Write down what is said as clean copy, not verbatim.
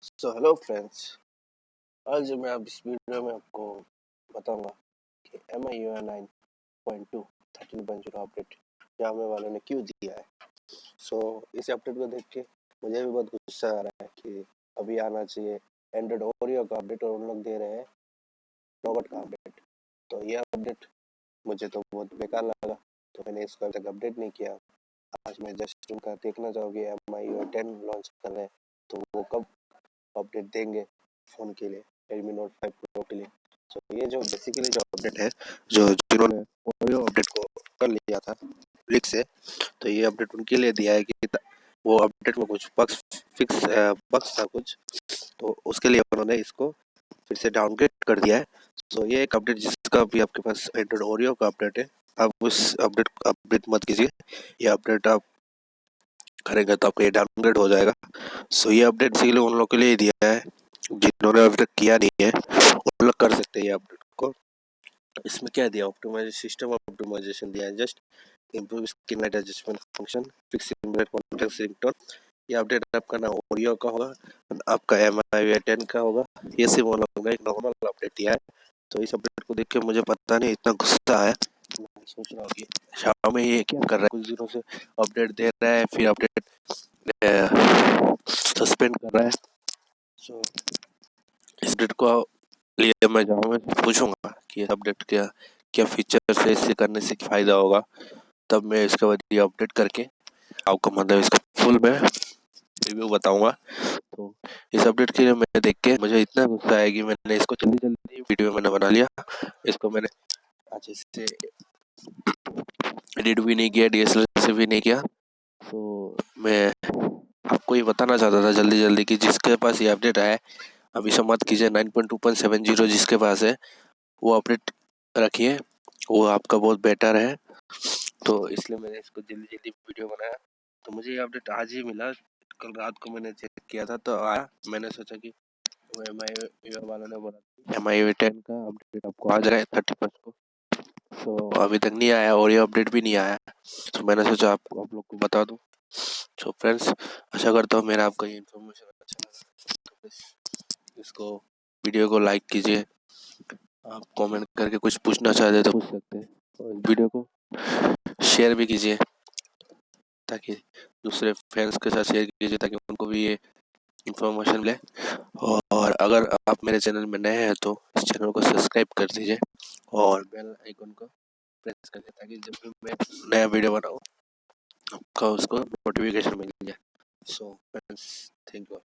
Hello friends, आज मैं अब इस वीडियो में आपको बताऊंगा कि MIUI 9.2 13.0 अपडेट जामे वालों ने क्यों दिया है। इस अपडेट को देख के मुझे भी बहुत गुस्सा आ रहा है कि अभी आना चाहिए एंड्रॉइड ओरियो का अपडेट और उन लोग दे रहे हैं रोबोट का अपडेट। तो ये अपडेट मुझे तो बहुत बेकार लगा, तो मैंने इसको अभी तक अपडेट नहीं किया। आज मैं जस्ट उनका देखना चाहूँगी MIUI 10 लॉन्च कर रहे हैं, तो वो कब अपडेट देंगे फ़ोन के लिए, Redmi Note 5 Pro के लिए। ये जो बेसिकली जो अपडेट है, जो जिन्होंने ओरियो अपडेट को कर लिया था लीक से, तो ये अपडेट उनके लिए दिया है कि वो अपडेट में कुछ बग्स था कुछ, तो उसके लिए उन्होंने इसको फिर से डाउनग्रेड कर दिया है। ये एक अपडेट जिसका भी आपके पास एंड्रॉइड ओरियो का अपडेट है, आप उस अपडेट मत कीजिए। ये अपडेट आप करेंगे तो आपका ये डाउनग्रेड हो जाएगा। ये अपडेट बेसिकली उन लोगों के लिए दिया है जिन्होंने अभी तक किया नहीं है, वो लोग कर सकते हैं ये अपडेट को। इसमें क्या दिया, सिस्टम ऑप्टिमाइजेशन दिया है, just improve screen light adjustment function, fix simulate context ringtone. ये अपडेट आपका ना ओरियो का होगा, आपका MIUI 10 का होगा। ये सिर्फ उन लोगों ने एक नॉर्मल अपडेट दिया है। तो इस अपडेट को देख के मुझे पता नहीं इतना गुस्सा है। मैं सोच रहा हूँ कि शाम में ये क्या कर रहा है, कुछ दिनों से अपडेट दे रहा है, फिर अपडेट सस्पेंड कर रहा है। इस अपडेट को लिए मैं जाऊँगा, पूछूंगा कि अपडेट क्या क्या फीचर है, इससे करने से फायदा होगा, तब मैं इसके बाद ये अपडेट करके आपको मतलब इसका फुल में रिव्यू बताऊंगा। तो इस अपडेट के लिए मैं देख के मुझे इतना गुस्सा आया कि मैंने इसको जल्दी वीडियो मैंने बना लिया। इसको मैंने अच्छे से एडिट भी नहीं किया, DSLR से भी नहीं किया। मैं आपको ये बताना चाहता था जल्दी कि जिसके पास ये अपडेट आया अभी से मत कीजिए। 9.2.70 जिसके पास है वो अपडेट रखिए, वो आपका बहुत बेटर है। तो इसलिए मैंने इसको जल्दी वीडियो बनाया। तो मुझे ये अपडेट आज ही मिला, कल रात को मैंने चेक किया था तो आया। मैंने सोचा कि MIUI वालों ने बोला MIUI 10 का अपडेट आपको आ जाएगा 31 को, तो अभी तक नहीं आया और ये अपडेट भी नहीं आया। तो मैंने सोचा आप लोग को बता दूं। तो फ्रेंड्स, आशा करता हूँ मेरा आपका ये इन्फॉर्मेशन अच्छा लगा। तो प्लीज़ इसको वीडियो को लाइक कीजिए, आप कमेंट करके कुछ पूछना चाहते तो पूछ सकते हैं, और इस वीडियो को शेयर भी कीजिए ताकि दूसरे फ्रेंड्स के साथ शेयर कीजिए ताकि उनको भी ये इन्फॉर्मेशन मिले। और अगर आप मेरे चैनल में नए हैं तो इस चैनल को सब्सक्राइब कर दीजिए और बेल आइकन को प्रेस कर दीजिए ताकि जब भी मैं नया वीडियो बनाऊँ आपका उसको नोटिफिकेशन मिल जाए। Friends, thank you.